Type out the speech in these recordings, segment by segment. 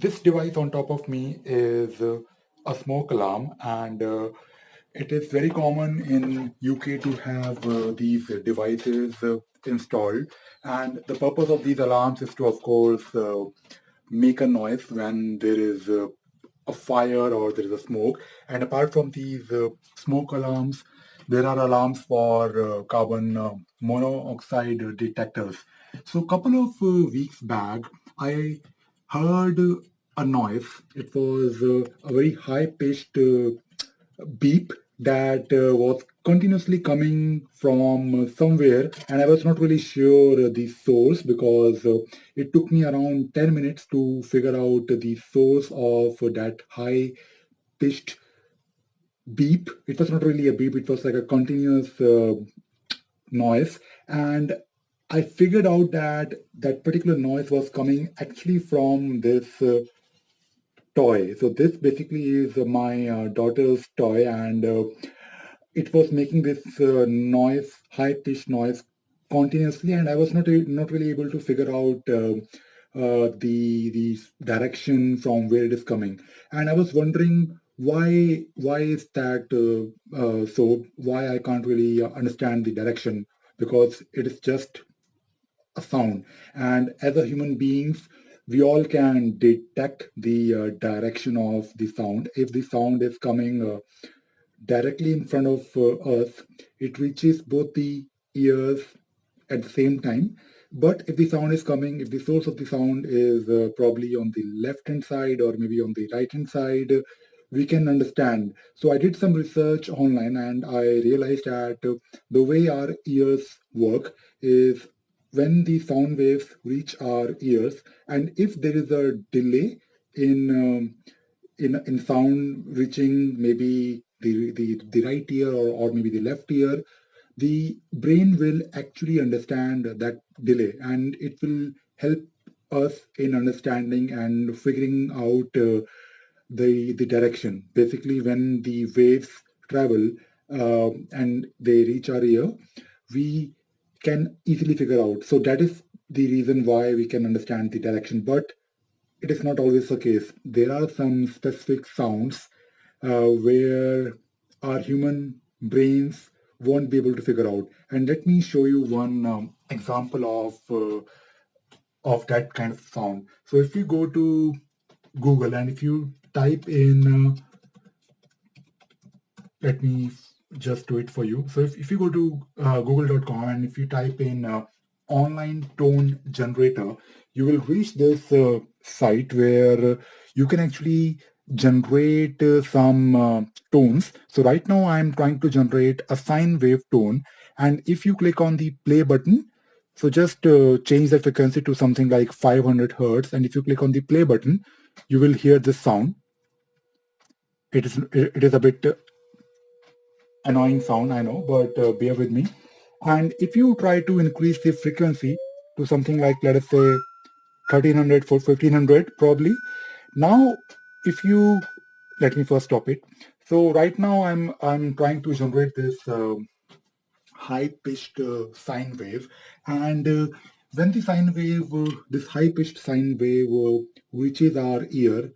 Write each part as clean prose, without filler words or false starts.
This device on top of me is a smoke alarm, and it is very common in UK to have these devices installed. And the purpose of these alarms is to, of course, make a noise when there is a fire or there is a smoke. And apart from these smoke alarms, there are alarms for carbon monoxide detectors. So, a couple of weeks back, I heard a noise. It was a very high pitched beep that was continuously coming from somewhere, and I was not really sure the source because it took me around 10 minutes to figure out the source of that high pitched beep. It was not really a beep, it was like a continuous noise. And I figured out that that particular noise was coming actually from this toy. So this basically is my daughter's toy, and it was making this noise, high-pitched noise, continuously, and I was not really able to figure out the direction from where it is coming. And I was wondering why is that so? Why I can't really understand the direction, because it is just a sound. And as a human beings, we all can detect the direction of the sound. If the sound is coming directly in front of us, it reaches both the ears at the same time. But if the sound is coming, if the source of the sound is probably on the left hand side or maybe on the right hand side, we can understand. So I did some research online, and I realized that the way our ears work is when the sound waves reach our ears, and if there is a delay in in sound reaching maybe the right ear, or maybe the left ear, the brain will actually understand that delay, and it will help us in understanding and figuring out the direction. Basically, when the waves travel and they reach our ear, we can easily figure out. So that is the reason why we can understand the direction. But it is not always the case. There are some specific sounds where our human brains won't be able to figure out. And let me show you one example of that kind of sound. So if you go to Google and if you type in, let me just do it for you. So if you go to google.com and if you type in online tone generator, you will reach this site where you can actually generate some tones. So right now I'm trying to generate a sine wave tone. And if you click on the play button, so just change the frequency to something like 500 hertz. And if you click on the play button, you will hear this sound. It is a bit annoying sound, I know, but bear with me. And if you try to increase the frequency to something like, let us say, 1300 for 1500, probably. Now, if you let me first stop it. So right now, I'm trying to generate this high-pitched sine wave, and when the sine wave, this high-pitched sine wave reaches our ear,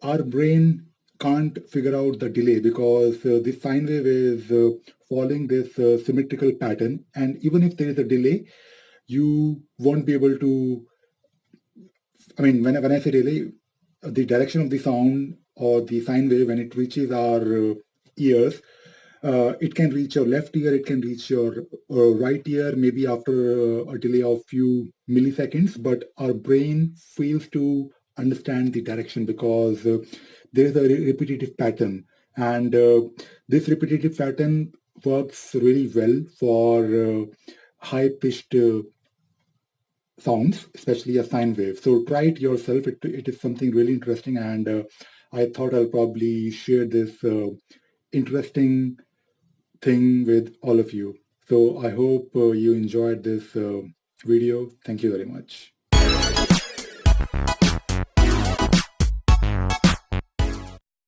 our brain can't figure out the delay because the sine wave is following this symmetrical pattern, and even if there is a delay, you won't be able to. I mean, when I say delay, the direction of the sound or the sine wave when it reaches our ears, it can reach your left ear, it can reach your right ear, maybe after a delay of few milliseconds. But our brain fails to understand the direction because there is a repetitive pattern, and this repetitive pattern works really well for high-pitched sounds, especially a sine wave. So try it yourself. It is something really interesting, and I thought I'll probably share this interesting thing with all of you. So I hope you enjoyed this video. Thank you very much.